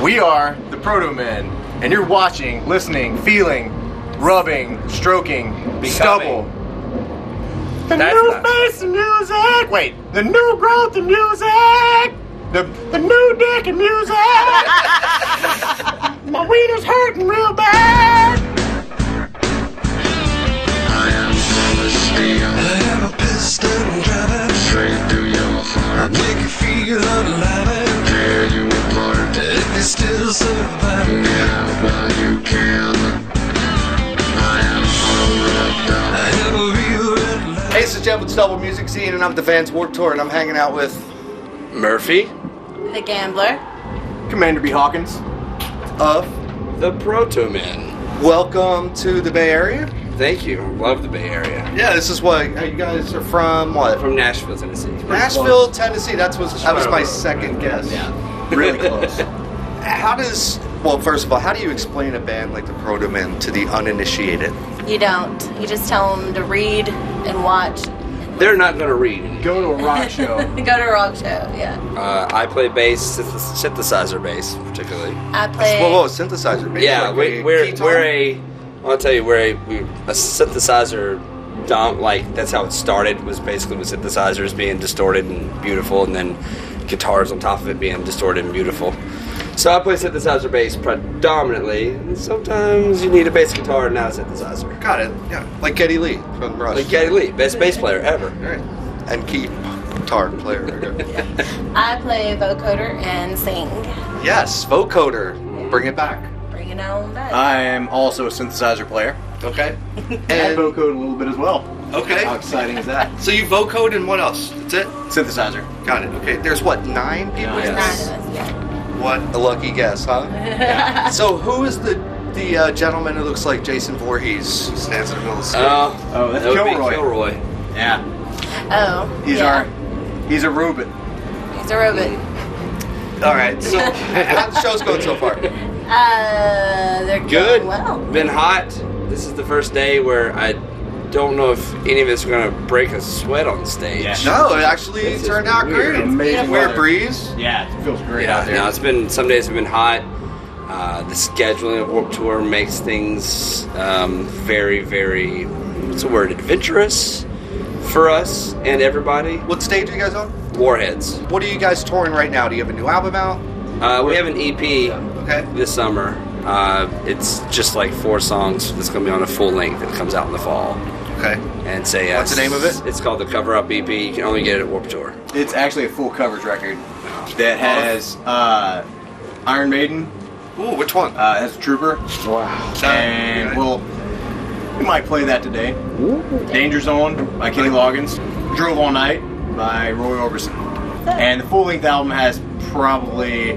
We are the Protomen, and you're watching, listening, feeling, rubbing, stroking, Stubble. The new face in music! Wait, the new growth in music! The new dick in music! My wiener's hurting real bad! I am full of steel. I am a piston driving straight through your heart. Make you feel alive and tear you apart. If you still survive, get out while you can. I am full of I have a real red light. Hey, this is Jeff with Stubble Music Scene, and I'm at the Vans Warped Tour, and I'm hanging out with Murphy The Gambler. Commander B. Hawkins. of the Protomen. Welcome to the Bay Area. Thank you. Love the Bay Area. Yeah, this is what you guys are from. What? From Nashville, Tennessee. Nashville, Tennessee. That was my second guess. Yeah. Really close. Well, first of all, how do you explain a band like the Protomen to the uninitiated? You don't. You just tell them to read and watch. They're not going to read. Go to a rock show. Go to a rock show, yeah. I play bass, synthesizer bass, particularly. I play. Whoa, synthesizer. Bass, Yeah, like I'll tell you, we're a synthesizer. That's how it started. Was basically with synthesizers being distorted and beautiful, and then guitars on top of it being distorted and beautiful. So I play synthesizer bass predominantly. And sometimes you need a bass guitar and not a synthesizer. Got it. Yeah, like Geddy Lee from Rush. Like Geddy Lee, best bass player ever. All right. And key guitar player. I play vocoder and sing. Yes, vocoder. Bring it back. Bring it on back. I am also a synthesizer player. Okay. And And vocode a little bit as well. okay. How exciting is that? So you vocode and what else? That's it? Synthesizer. Got it. Okay. There's what, 9 people? There's Yeah. 9 of us, yeah. What a lucky guess, huh? So who is the gentleman who looks like Jason Voorhees who stands in the middle of the stage? Oh, that's that would be Kilroy. Kilroy. Yeah. Oh. He's he's a robot. He's a robot. All right. So how the show's going so far? They're Good. going well. Been hot. This is the first day where I don't know if any of us are gonna break a sweat on stage. Yeah. No, it actually It's turned just out weird. great. Amazing Weird weather. breeze. Yeah, it feels great Yeah, out there. no, it's been, some days have been hot. The scheduling of Warped Tour makes things very, very, what's the word, adventurous for us and everybody. What stage are you guys on? Warheads. What are you guys touring right now? Do you have a new album out? We have an EP Okay. this summer. It's just like 4 songs. It's going to be on a full length. It comes out in the fall. Okay. And say What's the name of it? It's called the Cover Up EP. You can only get it at Warped Tour. It's actually a full coverage record that has Iron Maiden, Ooh, which one? has Trooper, and we might play that today. Danger Zone by Kenny Loggins, Drove All Night by Roy Orbison, and the full length album has probably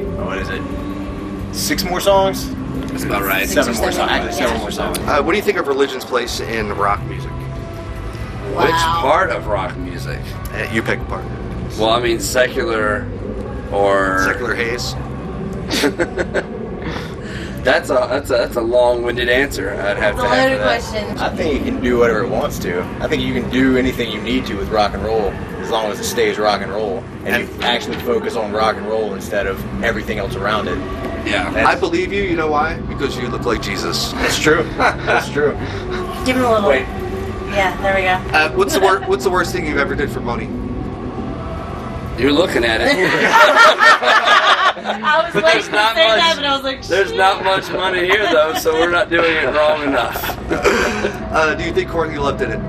6 more songs. That's about right. 7 more songs. Yeah. 7 more songs. What do you think of religion's place in rock music? Which Wow. part of rock music? You pick a part. Well, I mean, secular or Secular haze. That's a long-winded answer. I'd have It's to a have loaded that. question. I think it can do whatever it wants to. I think you can do anything you need to with rock and roll as long as it stays rock and roll, and you actually focus on rock and roll instead of everything else around it. Yeah. I believe you. You know why? Because you look like Jesus. That's true. That's true. Give him a little. Wait. Yeah, there we go. What's the worst thing you've ever did for money? You're looking at it. I was But waiting there's to not say much- that, but I was like, There's shit. not much money here, though, so we're not doing it wrong enough. Do you think Courtney Love did it?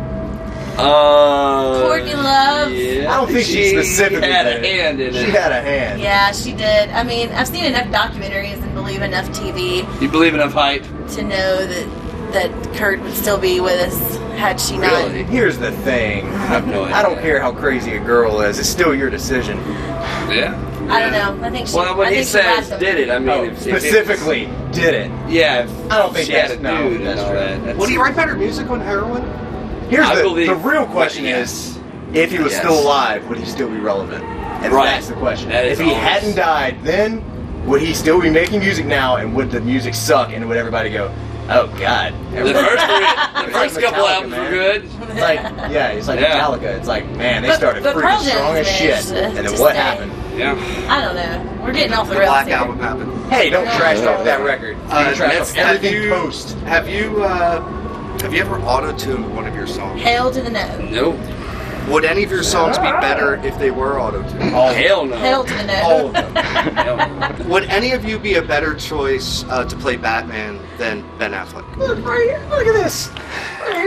Courtney Love? Yeah. I don't think she specifically had a did it. hand in She it. had a hand. Yeah, she did. I mean, I've seen enough documentaries and believe enough TV You believe enough hype? to know that Kurt would still be with us had she not. Really? Here's the thing. I have no idea. I don't care how crazy a girl is. It's still your decision. Yeah. I don't know. I think she. Well, when I he think she says laughed did it, I mean, Oh, if specifically, did it. yeah. If I don't think she had a that's- no, dude and that's all true. that. That's, Would he write better music on heroin? Here's I the believe- real question yes. is, if he was Yes. still alive, would he still be relevant? And Right. that's the question. That is If he always- hadn't died, then would he still be making music now, and would the music suck, and would everybody go, oh God. The the first like couple Metallica, albums were man. good. It's like Yeah. Metallica. It's like, man, they But- started but freaking Pearl strong Jam's as shit, managed to and then just what stay. happened? Yeah. I don't know. We're getting off the The rails Black here. Album happened. Hey, don't trash talk that record. You can trash talk everything post. Have you ever auto-tuned one of your songs? Hell to the no. Nope. Would any of your songs be better if they were auto-tuned? All Hell no. Hell to the no. All of them. Hell no. Would any of you be a better choice to play Batman than Ben Affleck? Look right here. Look at this.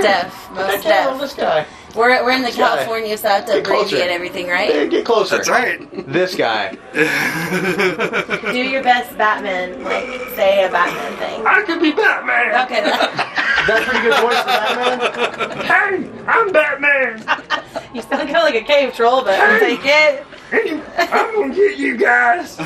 Def. Most def. This guy. We're in the guy. California, so I have to Get closer. abbreviate everything, Hey, right? get closer. That's right. This guy. Do your best Batman, like, say a Batman thing. I could be Batman. Okay, then. That's pretty good voice for Batman. Hey, I'm Batman. You sound kind of like a cave troll, but I'll take it. And I'm gonna get you guys.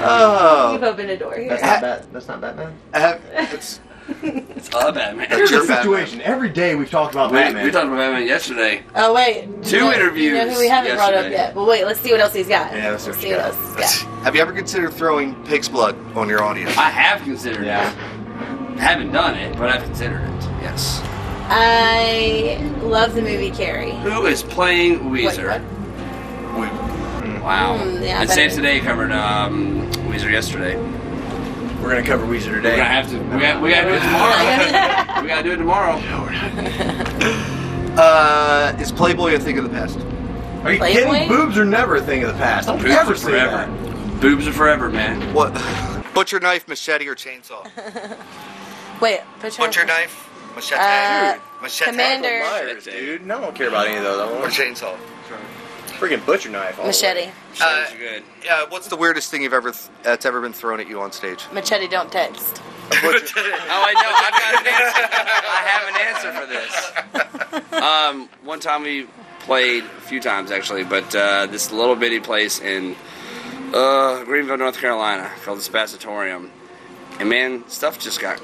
Oh. You've opened a door here. That's not Batman. It's It's all Batman. That's your Here's the situation. Every day we've talked about We Batman. talked about Batman yesterday. Oh, wait. Two interviews You know who we haven't brought up yesterday. yet. But wait, let's see what else he's got. Yeah, let's see Let's what see you what got. else he's got. Have you ever considered throwing pig's blood on your audience? I have considered Yeah. it. I haven't done it, but I've considered it. Yes. I love the movie Carrie. Who is playing Wait, Weezer? what? Wow. yeah, and better. Save Today covered Weezer yesterday. We're gonna cover Weezer We're today. gonna have to. We gotta do it tomorrow. We gotta do it tomorrow. Is Playboy a thing of the past? Are you Playboy? kidding? Boobs are never a thing of the past. Don't Boobs ever are say forever. that. Boobs are forever, man. What? Butcher knife, machete, or chainsaw? Wait, put your... Butcher knife, machete, machete, Commander. Liars, dude. No, I don't care about any of those. or chainsaw. Freaking butcher knife. all the Machete. way. Sounds good. What's the weirdest thing you've ever that's ever been thrown at you on stage? Machete, don't text. Oh, I know. I've got an answer. I have an answer for this. One time we played, a few times actually, but this little bitty place in Greenville, North Carolina, called the Spacatorium. And man, stuff just got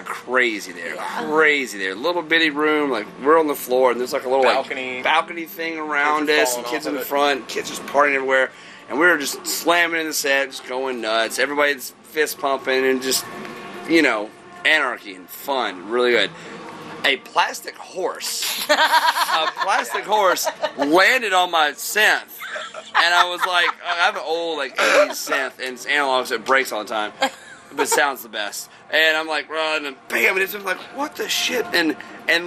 crazy there. Crazy there. Little bitty room, like we're on the floor, and there's like a little balcony thing around Kids are us, and falling kids off in the of it. front, kids just partying everywhere. And we were just slamming in the set, just going nuts. Everybody's fist pumping and just, you know, anarchy and fun. Really good. A plastic horse landed on my synth. And I was like, I have an old, like, 80s synth, and it's analog, so it breaks all the time. But it sounds the best. And I'm like, run, and bam, and it's like, what the shit? And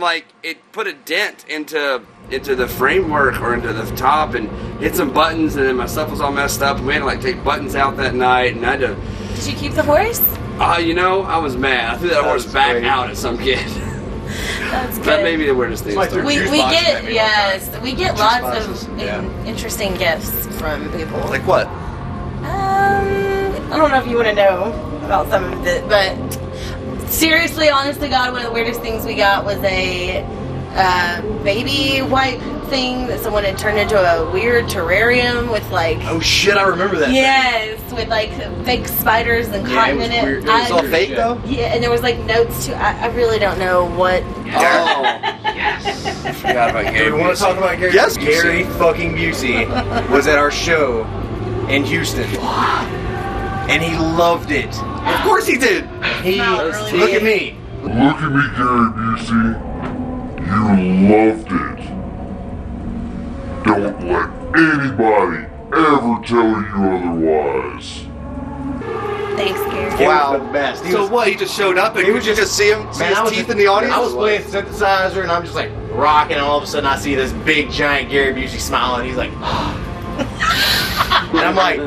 like, it put a dent into the framework or into the top and hit some buttons, and then my stuff was all messed up. And we had to, like, take buttons out that night, and I had to... Did you keep the horse? You know, I was mad. I threw that horse back great. out at some kid. That's good. That may be the weirdest thing. It's like to do. We Juice boxes at get, me yes, we get lots boxes, of yeah. interesting gifts from people. Like what? I don't know if you want to know about some of it, but seriously, honest to God, one of the weirdest things we got was a baby wipe thing that someone had turned into a weird terrarium with like... Oh shit, I remember that. Yes, with like fake spiders and Yeah, cotton it was in it. weird. It was all fake though? Yeah, and there was like notes to... I really don't know what... Oh, yes. I forgot about Do Gary we want to Busey. talk about Gary? Yes, Gary fucking Busey was at our show in Houston, and he loved it. Of course he did. He Not really. look at me. Look at me, Gary Busey. You loved it. Don't let anybody ever tell you otherwise. Thanks, Gary. He Wow. was the best. He So was, what? He just showed up, and He you was just see him, see man, I his was teeth just- in the audience. I was playing synthesizer, and I'm just like rocking, and all of a sudden I see this big giant Gary Busey smiling. He's like, and I'm like,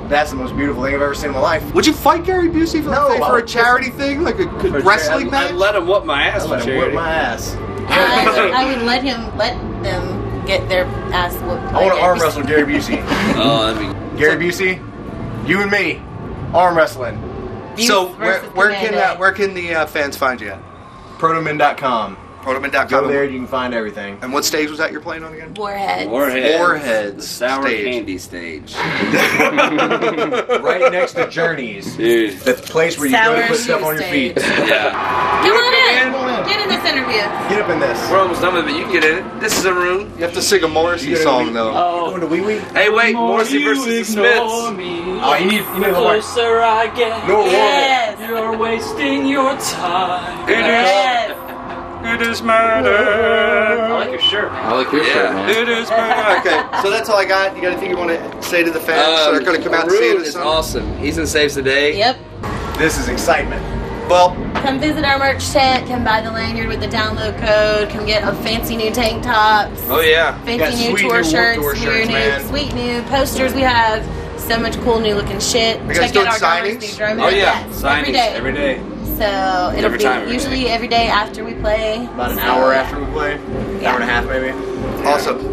that's the most beautiful thing I've ever seen in my life. Would you fight Gary Busey for, No, for a I- charity thing, like a wrestling I match? let him whoop my ass I for let him whip charity. my ass. I would let them get their ass whooped. I want to arm wrestle Gary Busey. Oh, that'd be... Gary Busey, you and me, arm wrestling. So where can the fans find you at? Protomen.com. Protomen.com. Go there, you can find everything. And what stage was that you're playing on again? Warheads. Warheads Sour stage. candy stage. Right next to Journeys. Dude. The place where you go to Sour put stuff on your feet. Tuesday. Yeah. Come on in. Come on in. Get in this interview. Get up in this. We're almost done with it. You can get in it. This is a room. You have to sing a Morrissey song though. Going to Wee Wee? Hey, wait. Morrissey versus the Smiths. Oh, you need The closer I get, No, Yes. you're wasting your time. Yes. It is murder. I like your shirt. I like your shirt, man. It is murder. Okay, so that's all I got. You got anything you want to say to the fans that are going to come out and see it? Rude is awesome. Ethan saves the day. Yep. This is excitement. Well, Come visit our merch tent. Come buy the lanyard with the download code. Come get a fancy new tank tops. Oh yeah. Got Fancy new sweet tour new shirts. tour shirts, man. Sweet new posters. We have so much cool new looking shit. You guys Check doing out our signings? Drummers New Drum Oh Event. yeah. Yes, Signings every day. So it'll Every be time, every usually day. every day after we play. About an hour after we play. Hour and a half maybe. awesome.